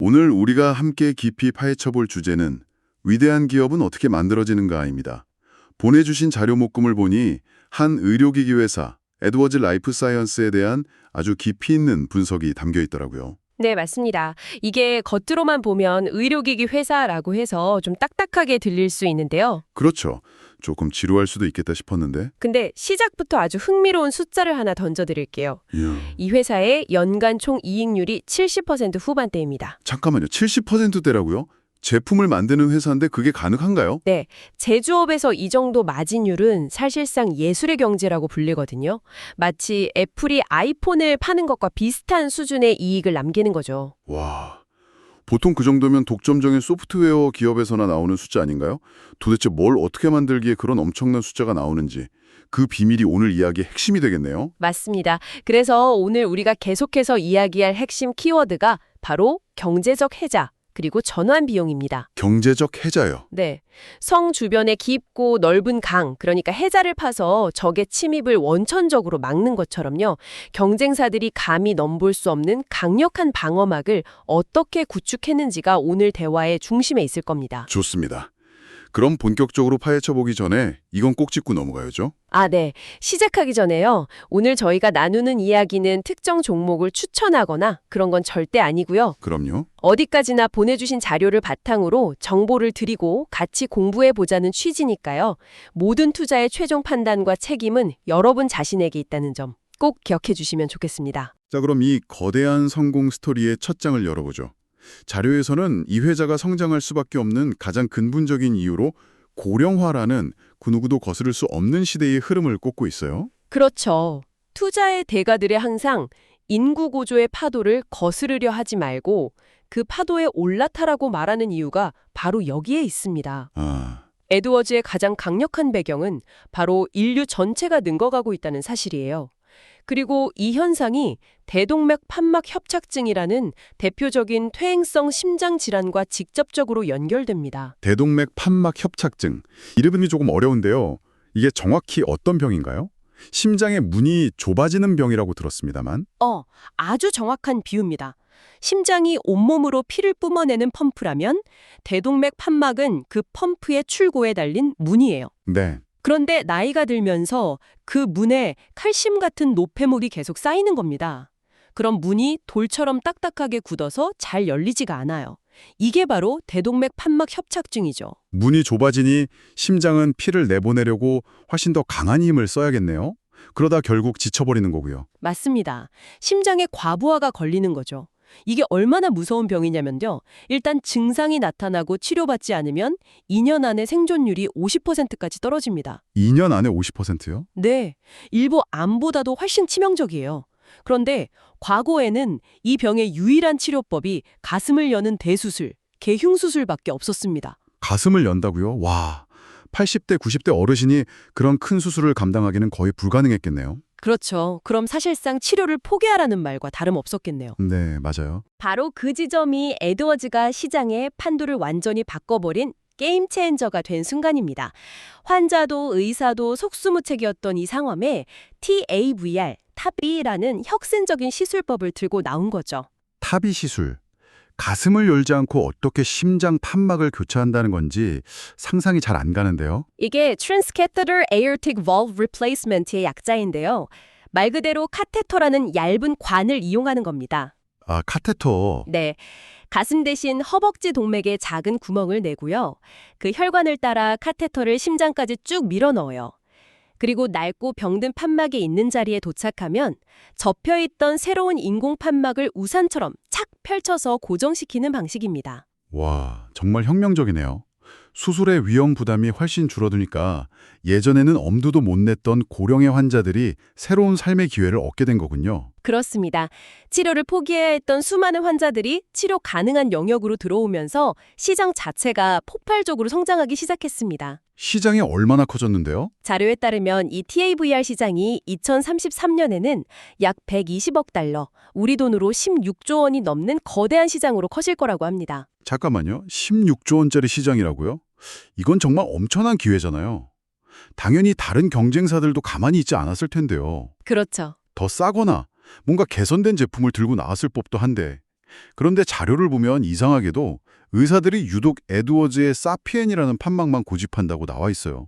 오늘 우리가 함께 깊이 파헤쳐볼 주제는 위대한 기업은 어떻게 만들어지는가입니다. 보내주신 자료 목금을 보니 한 의료기기 회사, 에드워즈 라이프 사이언스에 대한 아주 깊이 있는 분석이 담겨 있더라고요. 네, 맞습니다. 이게 겉으로만 보면 의료기기 회사라고 해서 좀 딱딱하게 들릴 수 있는데요. 그렇죠. 조금 지루할 수도 있겠다 싶었는데. 근데 시작부터 아주 흥미로운 숫자를 하나 던져드릴게요. 이야, 이 회사의 연간 총 이익률이 70% 후반대입니다. 잠깐만요. 70%대라고요? 제품을 만드는 회사인데 그게 가능한가요? 네, 제조업에서 이 정도 마진율은 사실상 예술의 경제라고 불리거든요. 마치 애플이 아이폰을 파는 것과 비슷한 수준의 이익을 남기는 거죠. 와, 보통 그 정도면 독점적인 소프트웨어 기업에서나 나오는 숫자 아닌가요? 도대체 뭘 어떻게 만들기에 그런 엄청난 숫자가 나오는지 그 비밀이 오늘 이야기의 핵심이 되겠네요. 맞습니다. 그래서 오늘 우리가 계속해서 이야기할 핵심 키워드가 바로 경제적 해자, 그리고 전환 비용입니다. 경제적 해자요. 네. 성 주변에 깊고 넓은 강, 그러니까 해자를 파서 적의 침입을 원천적으로 막는 것처럼요. 경쟁사들이 감히 넘볼 수 없는 강력한 방어막을 어떻게 구축했는지가 오늘 대화의 중심에 있을 겁니다. 좋습니다. 그럼 본격적으로 파헤쳐보기 전에 이건 꼭 짚고 넘어가야죠. 네. 시작하기 전에요. 오늘 저희가 나누는 이야기는 특정 종목을 추천하거나 그런 건 절대 아니고요. 그럼요. 어디까지나 보내주신 자료를 바탕으로 정보를 드리고 같이 공부해보자는 취지니까요. 모든 투자의 최종 판단과 책임은 여러분 자신에게 있다는 점 꼭 기억해 주시면 좋겠습니다. 자, 그럼 이 거대한 성공 스토리의 첫 장을 열어보죠. 자료에서는 이 회사가 성장할 수밖에 없는 가장 근본적인 이유로 고령화라는 그 누구도 거스를 수 없는 시대의 흐름을 꼽고 있어요. 그렇죠. 투자의 대가들이 항상 인구 고조의 파도를 거스르려 하지 말고 그 파도에 올라타라고 말하는 이유가 바로 여기에 있습니다. 에드워즈의 가장 강력한 배경은 바로 인류 전체가 늙어가고 있다는 사실이에요. 그리고 이 현상이 대동맥 판막 협착증이라는 대표적인 퇴행성 심장 질환과 직접적으로 연결됩니다. 대동맥 판막 협착증. 이름이 조금 어려운데요. 이게 정확히 어떤 병인가요? 심장의 문이 좁아지는 병이라고 들었습니다만. 아주 정확한 비유입니다. 심장이 온몸으로 피를 뿜어내는 펌프라면 대동맥 판막은 그 펌프의 출구에 달린 문이에요. 네. 그런데 나이가 들면서 그 문에 칼슘 같은 노폐물이 계속 쌓이는 겁니다. 그럼 문이 돌처럼 딱딱하게 굳어서 잘 열리지가 않아요. 이게 바로 대동맥 판막 협착증이죠. 문이 좁아지니 심장은 피를 내보내려고 훨씬 더 강한 힘을 써야겠네요. 그러다 결국 지쳐버리는 거고요. 맞습니다. 심장에 과부하가 걸리는 거죠. 이게 얼마나 무서운 병이냐면요. 일단 증상이 나타나고 치료받지 않으면 2년 안에 생존율이 50%까지 떨어집니다. 2년 안에 50%요? 네, 일부 암보다도 훨씬 치명적이에요. 그런데 과거에는 이 병의 유일한 치료법이 가슴을 여는 대수술, 개흉수술밖에 없었습니다. 가슴을 연다고요? 와, 80대, 90대 어르신이 그런 큰 수술을 감당하기는 거의 불가능했겠네요. 그렇죠. 그럼 사실상 치료를 포기하라는 말과 다름없었겠네요. 네, 맞아요. 바로 그 지점이 에드워즈가 시장의 판도를 완전히 바꿔버린 게임 체인저가 된 순간입니다. 환자도 의사도 속수무책이었던 이 상황에 TAVR, 탑이라는 혁신적인 시술법을 들고 나온 거죠. 타비 시술. 가슴을 열지 않고 어떻게 심장 판막을 교체한다는 건지 상상이 잘 안 가는데요. 이게 Transcatheter Aortic Valve Replacement의 약자인데요. 말 그대로 카테터라는 얇은 관을 이용하는 겁니다. 카테터. 네. 가슴 대신 허벅지 동맥에 작은 구멍을 내고요. 그 혈관을 따라 카테터를 심장까지 쭉 밀어 넣어요. 그리고 낡고 병든 판막이 있는 자리에 도착하면 접혀있던 새로운 인공 판막을 우산처럼 착 펼쳐서 고정시키는 방식입니다. 와, 정말 혁명적이네요. 수술의 위험 부담이 훨씬 줄어드니까 예전에는 엄두도 못 냈던 고령의 환자들이 새로운 삶의 기회를 얻게 된 거군요. 그렇습니다. 치료를 포기해야 했던 수많은 환자들이 치료 가능한 영역으로 들어오면서 시장 자체가 폭발적으로 성장하기 시작했습니다. 시장이 얼마나 커졌는데요? 자료에 따르면 이 TAVR 시장이 2033년에는 약 120억 달러, 우리 돈으로 16조 원이 넘는 거대한 시장으로 커질 거라고 합니다. 잠깐만요. 16조 원짜리 시장이라고요? 이건 정말 엄청난 기회잖아요. 당연히 다른 경쟁사들도 가만히 있지 않았을 텐데요. 그렇죠. 더 싸거나 뭔가 개선된 제품을 들고 나왔을 법도 한데 그런데 자료를 보면 이상하게도 의사들이 유독 에드워즈의 사피엔이라는 판막만 고집한다고 나와 있어요.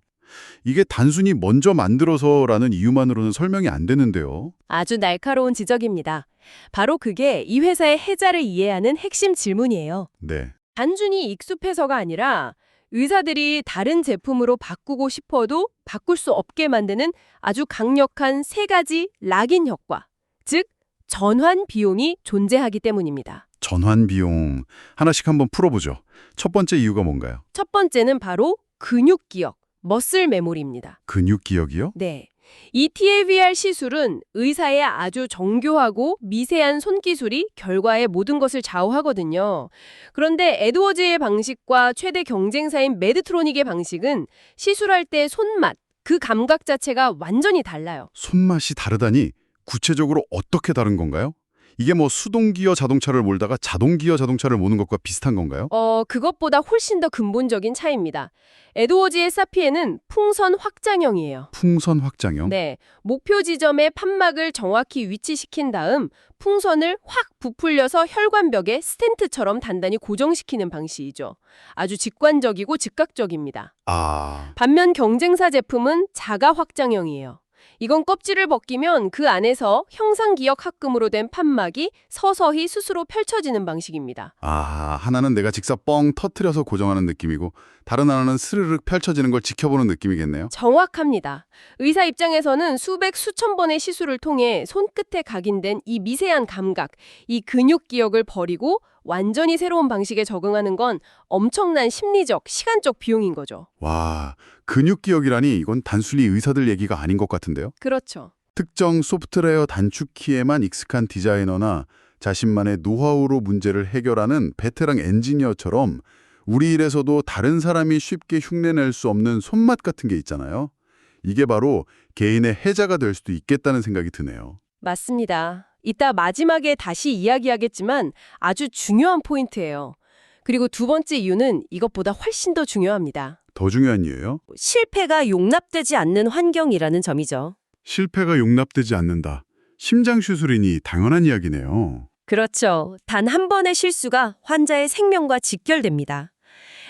이게 단순히 먼저 만들어서라는 이유만으로는 설명이 안 되는데요. 아주 날카로운 지적입니다. 바로 그게 이 회사의 해자를 이해하는 핵심 질문이에요. 네. 단순히 익숙해서가 아니라 의사들이 다른 제품으로 바꾸고 싶어도 바꿀 수 없게 만드는 아주 강력한 세 가지 락인 효과, 즉 전환 비용이 존재하기 때문입니다. 전환 비용 하나씩 한번 풀어보죠. 첫 번째 이유가 뭔가요? 첫 번째는 바로 근육 기억, 머슬 메모리입니다. 근육 기억이요? 네. 이 TAVR 시술은 의사의 아주 정교하고 미세한 손기술이 결과의 모든 것을 좌우하거든요. 그런데 에드워즈의 방식과 최대 경쟁사인 메드트로닉의 방식은 시술할 때 손맛, 그 감각 자체가 완전히 달라요. 손맛이 다르다니 구체적으로 어떻게 다른 건가요? 이게 뭐 수동기어 자동차를 몰다가 자동기어 자동차를 모는 것과 비슷한 건가요? 그것보다 훨씬 더 근본적인 차이입니다. 에드워즈의 사피엔은 풍선 확장형이에요. 풍선 확장형? 네, 목표 지점에 판막을 정확히 위치시킨 다음 풍선을 확 부풀려서 혈관벽에 스텐트처럼 단단히 고정시키는 방식이죠. 아주 직관적이고 즉각적입니다. 반면 경쟁사 제품은 자가 확장형이에요. 이건 껍질을 벗기면 그 안에서 형상기억 합금으로 된 판막이 서서히 스스로 펼쳐지는 방식입니다. 하나는 내가 직접 뻥 터트려서 고정하는 느낌이고 다른 하나는 스르륵 펼쳐지는 걸 지켜보는 느낌이겠네요. 정확합니다. 의사 입장에서는 수백 수천 번의 시술을 통해 손끝에 각인된 이 미세한 감각, 이 근육 기억을 버리고 완전히 새로운 방식에 적응하는 건 엄청난 심리적, 시간적 비용인 거죠. 와, 근육 기억이라니 이건 단순히 의사들 얘기가 아닌 것 같은데요. 그렇죠. 특정 소프트웨어 단축키에만 익숙한 디자이너나 자신만의 노하우로 문제를 해결하는 베테랑 엔지니어처럼 우리 일에서도 다른 사람이 쉽게 흉내낼 수 없는 손맛 같은 게 있잖아요. 이게 바로 개인의 해자가 될 수도 있겠다는 생각이 드네요. 맞습니다. 이따 마지막에 다시 이야기하겠지만 아주 중요한 포인트예요. 그리고 두 번째 이유는 이것보다 훨씬 더 중요합니다. 더 중요한 이유예요? 실패가 용납되지 않는 환경이라는 점이죠. 실패가 용납되지 않는다. 심장 수술이니 당연한 이야기네요. 그렇죠. 단 한 번의 실수가 환자의 생명과 직결됩니다.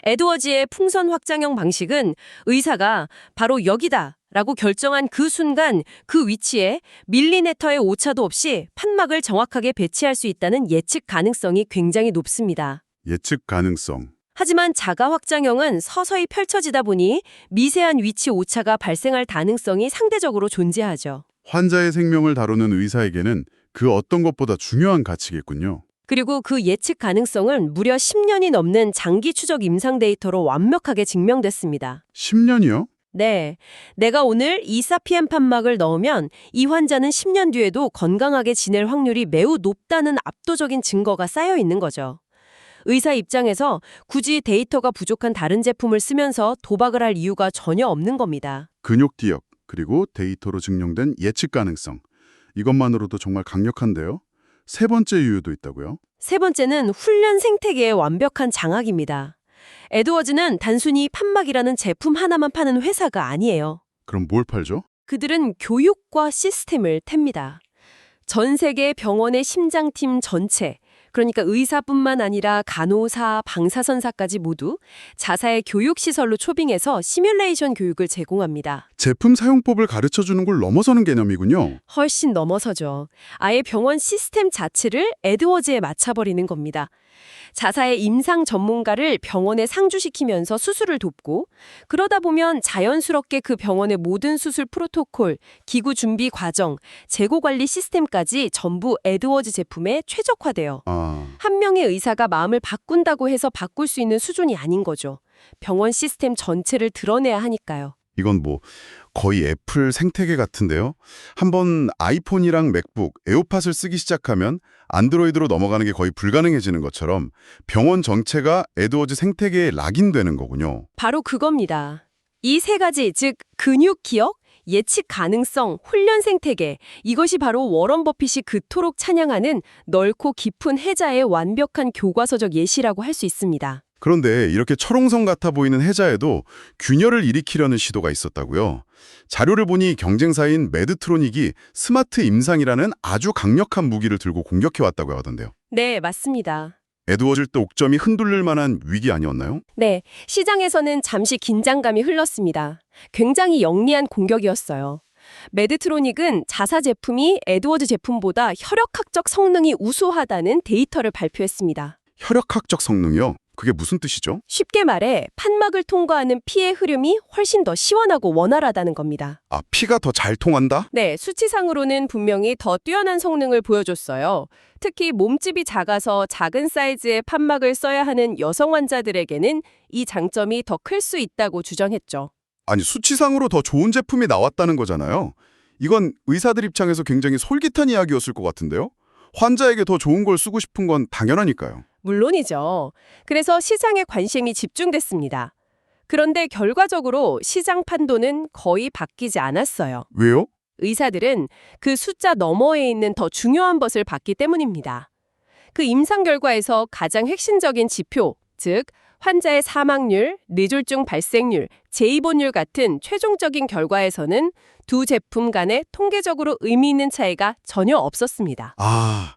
에드워즈의 풍선 확장형 방식은 의사가 바로 여기다 라고 결정한 그 순간 그 위치에 밀리미터의 오차도 없이 판막을 정확하게 배치할 수 있다는 예측 가능성이 굉장히 높습니다. 예측 가능성. 하지만 자가 확장형은 서서히 펼쳐지다 보니 미세한 위치 오차가 발생할 가능성이 상대적으로 존재하죠. 환자의 생명을 다루는 의사에게는 그 어떤 것보다 중요한 가치겠군요. 그리고 그 예측 가능성은 무려 10년이 넘는 장기 추적 임상 데이터로 완벽하게 증명됐습니다. 10년이요? 네, 내가 오늘 이 사피엔 판막을 넣으면 이 환자는 10년 뒤에도 건강하게 지낼 확률이 매우 높다는 압도적인 증거가 쌓여 있는 거죠. 의사 입장에서 굳이 데이터가 부족한 다른 제품을 쓰면서 도박을 할 이유가 전혀 없는 겁니다. 근육 기억, 그리고 데이터로 증명된 예측 가능성. 이것만으로도 정말 강력한데요. 세 번째 이유도 있다고요? 세 번째는 훈련 생태계의 완벽한 장악입니다. 에드워즈는 단순히 판막이라는 제품 하나만 파는 회사가 아니에요. 그럼 뭘 팔죠? 그들은 교육과 시스템을 탭니다. 전 세계 병원의 심장팀 전체, 그러니까 의사뿐만 아니라 간호사, 방사선사까지 모두 자사의 교육시설로 초빙해서 시뮬레이션 교육을 제공합니다. 제품 사용법을 가르쳐주는 걸 넘어서는 개념이군요. 훨씬 넘어서죠. 아예 병원 시스템 자체를 에드워즈에 맞춰버리는 겁니다. 자사의 임상 전문가를 병원에 상주시키면서 수술을 돕고 그러다 보면 자연스럽게 그 병원의 모든 수술 프로토콜, 기구 준비 과정, 재고 관리 시스템까지 전부 에드워즈 제품에 최적화돼요. 한 명의 의사가 마음을 바꾼다고 해서 바꿀 수 있는 수준이 아닌 거죠. 병원 시스템 전체를 드러내야 하니까요. 이건 뭐 거의 애플 생태계 같은데요. 한번 아이폰이랑 맥북, 에어팟을 쓰기 시작하면 안드로이드로 넘어가는 게 거의 불가능해지는 것처럼 병원 전체가 에드워즈 생태계에 락인되는 거군요. 바로 그겁니다. 이 세 가지, 즉 근육 기억, 예측 가능성, 훈련 생태계, 이것이 바로 워런 버핏이 그토록 찬양하는 넓고 깊은 해자의 완벽한 교과서적 예시라고 할 수 있습니다. 그런데 이렇게 철옹성 같아 보이는 해자에도 균열을 일으키려는 시도가 있었다고요. 자료를 보니 경쟁사인 메드트로닉이 스마트 임상이라는 아주 강력한 무기를 들고 공격해왔다고 하던데요. 네, 맞습니다. 에드워즈 때 옥점이 흔들릴 만한 위기 아니었나요? 네, 시장에서는 잠시 긴장감이 흘렀습니다. 굉장히 영리한 공격이었어요. 메드트로닉은 자사 제품이 에드워즈 제품보다 혈역학적 성능이 우수하다는 데이터를 발표했습니다. 혈역학적 성능이요? 그게 무슨 뜻이죠? 쉽게 말해 판막을 통과하는 피의 흐름이 훨씬 더 시원하고 원활하다는 겁니다. 아, 피가 더 잘 통한다? 네, 수치상으로는 분명히 더 뛰어난 성능을 보여줬어요. 특히 몸집이 작아서 작은 사이즈의 판막을 써야 하는 여성 환자들에게는 이 장점이 더 클 수 있다고 주장했죠. 아니, 수치상으로 더 좋은 제품이 나왔다는 거잖아요. 이건 의사들 입장에서 굉장히 솔깃한 이야기였을 것 같은데요? 환자에게 더 좋은 걸 쓰고 싶은 건 당연하니까요. 물론이죠. 그래서 시장에 관심이 집중됐습니다. 그런데 결과적으로 시장 판도는 거의 바뀌지 않았어요. 왜요? 의사들은 그 숫자 너머에 있는 더 중요한 것을 봤기 때문입니다. 그 임상 결과에서 가장 핵심적인 지표, 즉 환자의 사망률, 뇌졸중 발생률, 재입원율 같은 최종적인 결과에서는 두 제품 간에 통계적으로 의미 있는 차이가 전혀 없었습니다. 아,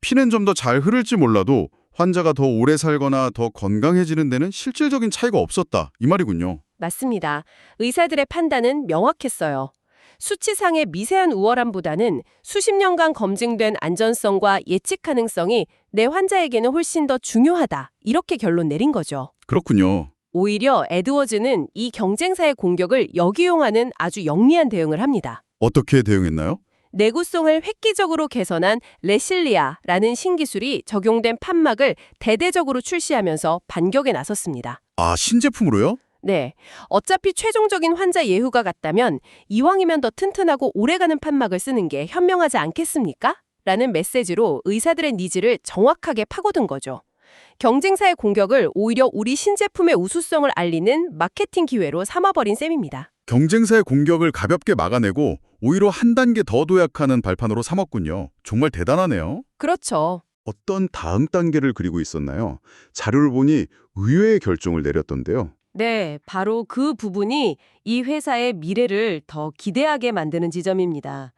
피는 좀 더 잘 흐를지 몰라도 환자가 더 오래 살거나 더 건강해지는 데는 실질적인 차이가 없었다, 이 말이군요. 맞습니다. 의사들의 판단은 명확했어요. 수치상의 미세한 우월함보다는 수십 년간 검증된 안전성과 예측 가능성이 내 환자에게는 훨씬 더 중요하다. 이렇게 결론 내린 거죠. 그렇군요. 오히려 에드워즈는 이 경쟁사의 공격을 역이용하는 아주 영리한 대응을 합니다. 어떻게 대응했나요? 내구성을 획기적으로 개선한 레실리아라는 신기술이 적용된 판막을 대대적으로 출시하면서 반격에 나섰습니다. 아, 신제품으로요? 네, 어차피 최종적인 환자 예후가 같다면 이왕이면 더 튼튼하고 오래가는 판막을 쓰는 게 현명하지 않겠습니까? 라는 메시지로 의사들의 니즈를 정확하게 파고든 거죠. 경쟁사의 공격을 오히려 우리 신제품의 우수성을 알리는 마케팅 기회로 삼아버린 셈입니다. 경쟁사의 공격을 가볍게 막아내고 오히려 한 단계 더 도약하는 발판으로 삼았군요. 정말 대단하네요. 그렇죠. 어떤 다음 단계를 그리고 있었나요? 자료를 보니 의외의 결정을 내렸던데요. 네, 바로 그 부분이 이 회사의 미래를 더 기대하게 만드는 지점입니다.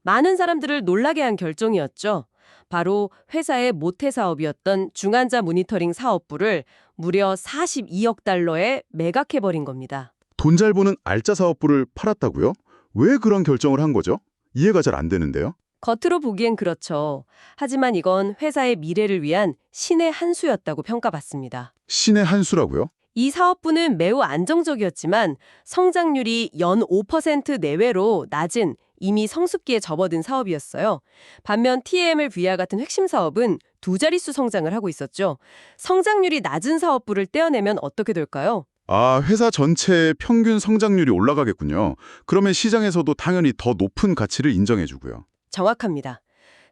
많은 사람들을 놀라게 한 결정이었죠. 바로 회사의 모태 사업이었던 중환자 모니터링 사업부를 무려 42억 달러에 매각해버린 겁니다. 돈 잘 버는 알짜 사업부를 팔았다고요? 왜 그런 결정을 한 거죠? 이해가 잘 안 되는데요. 겉으로 보기엔 그렇죠. 하지만 이건 회사의 미래를 위한 신의 한 수였다고 평가받습니다. 신의 한 수라고요? 이 사업부는 매우 안정적이었지만 성장률이 연 5% 내외로 낮은 이미 성숙기에 접어든 사업이었어요. 반면 TMVR 같은 핵심 사업은 두 자릿수 성장을 하고 있었죠. 성장률이 낮은 사업부를 떼어내면 어떻게 될까요? 아, 회사 전체의 평균 성장률이 올라가겠군요. 그러면 시장에서도 당연히 더 높은 가치를 인정해주고요. 정확합니다.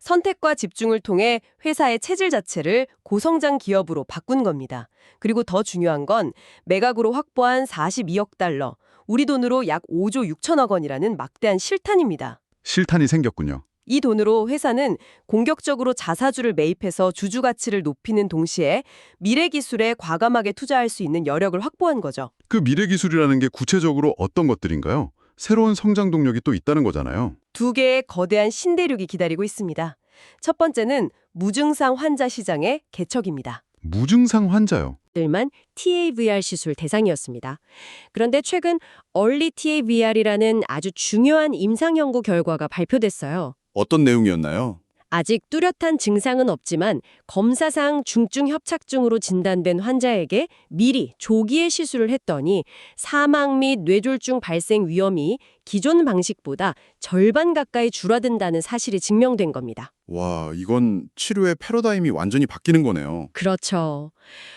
선택과 집중을 통해 회사의 체질 자체를 고성장 기업으로 바꾼 겁니다. 그리고 더 중요한 건 매각으로 확보한 42억 달러, 우리 돈으로 약 5조 6천억 원이라는 막대한 실탄입니다. 실탄이 생겼군요. 이 돈으로 회사는 공격적으로 자사주를 매입해서 주주 가치를 높이는 동시에 미래 기술에 과감하게 투자할 수 있는 여력을 확보한 거죠. 그 미래 기술이라는 게 구체적으로 어떤 것들인가요? 새로운 성장 동력이 또 있다는 거잖아요. 두 개의 거대한 신대륙이 기다리고 있습니다. 첫 번째는 무증상 환자 시장의 개척입니다. 무증상 환자요. 들만 TAVR 시술 대상이었습니다. 그런데 최근 Early TAVR이라는 아주 중요한 임상 연구 결과가 발표됐어요. 어떤 내용이었나요? 아직 뚜렷한 증상은 없지만 검사상 중증 협착증으로 진단된 환자에게 미리 조기에 시술을 했더니 사망 및 뇌졸중 발생 위험이 기존 방식보다 절반 가까이 줄어든다는 사실이 증명된 겁니다. 와, 이건 치료의 패러다임이 완전히 바뀌는 거네요. 그렇죠.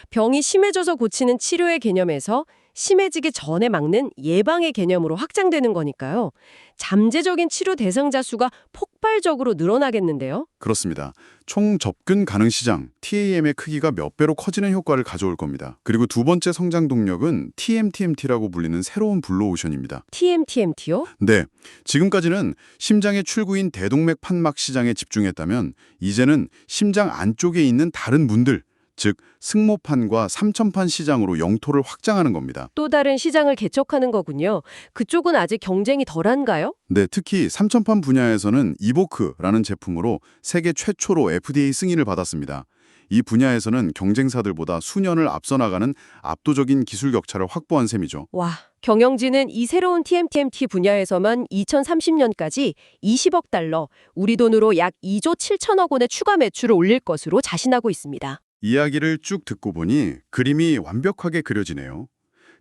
병이 심해져서 고치는 치료의 개념에서 심해지기 전에 막는 예방의 개념으로 확장되는 거니까요. 잠재적인 치료 대상자 수가 폭발적으로 늘어나겠는데요. 그렇습니다. 총 접근 가능 시장, TAM의 크기가 몇 배로 커지는 효과를 가져올 겁니다. 그리고 두 번째 성장 동력은 TMTMT라고 불리는 새로운 블루오션입니다. TMTMT요? 네, 지금까지는 심장의 출구인 대동맥 판막 시장에 집중했다면 이제는 심장 안쪽에 있는 다른 문들, 즉 승모판과 삼천판 시장으로 영토를 확장하는 겁니다. 또 다른 시장을 개척하는 거군요. 그쪽은 아직 경쟁이 덜한가요? 네, 특히 삼천판 분야에서는 이보크라는 제품으로 세계 최초로 FDA 승인을 받았습니다. 이 분야에서는 경쟁사들보다 수년을 앞서 나가는 압도적인 기술 격차를 확보한 셈이죠. 와, 경영진은 이 새로운 TMT 분야에서만 2030년까지 20억 달러, 우리 돈으로 약 2조 7천억 원의 추가 매출을 올릴 것으로 자신하고 있습니다. 이야기를 쭉 듣고 보니 그림이 완벽하게 그려지네요.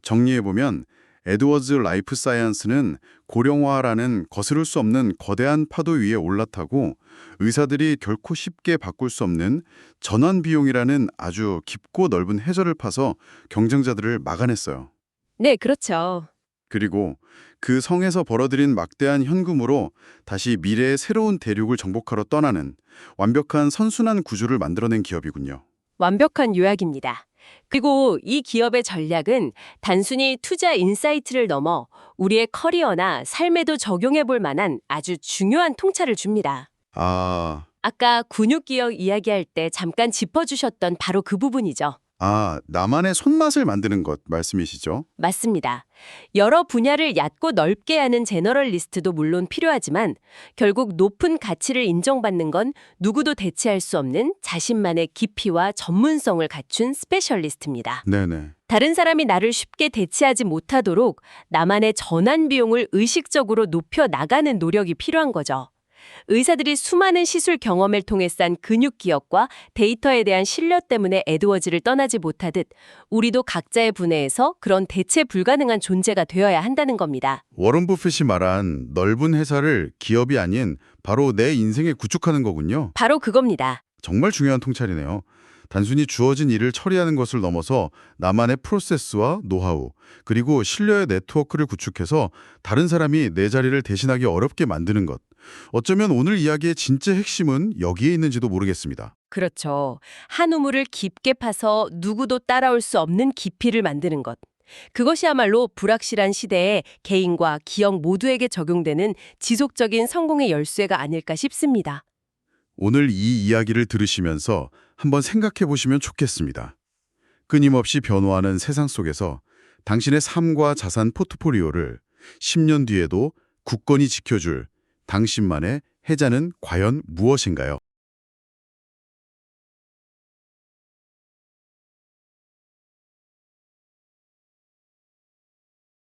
정리해보면 에드워즈 라이프 사이언스는 고령화라는 거스를 수 없는 거대한 파도 위에 올라타고 의사들이 결코 쉽게 바꿀 수 없는 전환 비용이라는 아주 깊고 넓은 해저를 파서 경쟁자들을 막아냈어요. 네, 그렇죠. 그리고 그 성에서 벌어들인 막대한 현금으로 다시 미래의 새로운 대륙을 정복하러 떠나는 완벽한 선순환 구조를 만들어낸 기업이군요. 완벽한 요약입니다. 그리고 이 기업의 전략은 단순히 투자 인사이트를 넘어 우리의 커리어나 삶에도 적용해 볼 만한 아주 중요한 통찰을 줍니다. 아까 근육기억 이야기할 때 잠깐 짚어주셨던 바로 그 부분이죠. 나만의 손맛을 만드는 것 말씀이시죠? 맞습니다. 여러 분야를 얕고 넓게 하는 제너럴리스트도 물론 필요하지만 결국 높은 가치를 인정받는 건 누구도 대체할 수 없는 자신만의 깊이와 전문성을 갖춘 스페셜리스트입니다. 네네. 다른 사람이 나를 쉽게 대체하지 못하도록 나만의 전환 비용을 의식적으로 높여 나가는 노력이 필요한 거죠. 의사들이 수많은 시술 경험을 통해 쌓은 근육 기억과 데이터에 대한 신뢰 때문에 에드워즈를 떠나지 못하듯 우리도 각자의 분야에서 그런 대체 불가능한 존재가 되어야 한다는 겁니다. 워런 버핏이 말한 넓은 회사를 기업이 아닌 바로 내 인생에 구축하는 거군요. 바로 그겁니다. 정말 중요한 통찰이네요. 단순히 주어진 일을 처리하는 것을 넘어서 나만의 프로세스와 노하우, 그리고 신뢰의 네트워크를 구축해서 다른 사람이 내 자리를 대신하기 어렵게 만드는 것. 어쩌면 오늘 이야기의 진짜 핵심은 여기에 있는지도 모르겠습니다. 그렇죠. 한 우물을 깊게 파서 누구도 따라올 수 없는 깊이를 만드는 것. 그것이야말로 불확실한 시대에 개인과 기업 모두에게 적용되는 지속적인 성공의 열쇠가 아닐까 싶습니다. 오늘 이 이야기를 들으시면서 한번 생각해 보시면 좋겠습니다. 끊임없이 변화하는 세상 속에서 당신의 삶과 자산 포트폴리오를 10년 뒤에도 굳건히 지켜줄 당신만의 해자는 과연 무엇인가요?